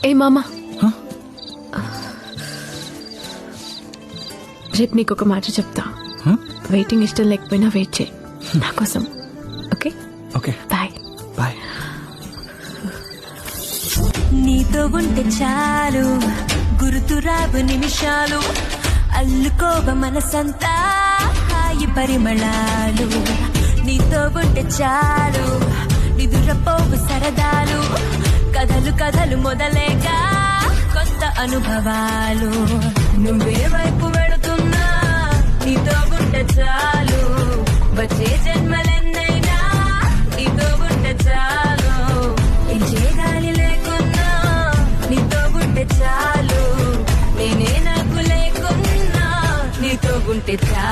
ఏ మామా, రేపు నీకు ఒక మాట చెప్తా. వెయిటింగ్ ఇష్టం లేకపోయినా వెయిట్ చేయి నా కోసం. Okay okay bye. బాయ్. నీతో ఉంటే చాలు గుర్తురావు నిమిషాలు, అల్లుకోవ మనసంతా హాయి పరిమళాలు. నీతో ఉంటే చాలు నిదురపోవు సరదాలు, కథలు కథలు మొదలేగా కొత్త అనుభవాలు. నువ్వే వైపు వెళుతున్నా నీతో ఉంటే చాలు, వచ్చే జన్మలెన్నైనా నీతో ఉంటే చాలు. ఇచ్చే గాలి లేకున్నా నీతో ఉంటే చాలు, నేనే నాకు లేకున్నా నీతో ఉంటే చాలు.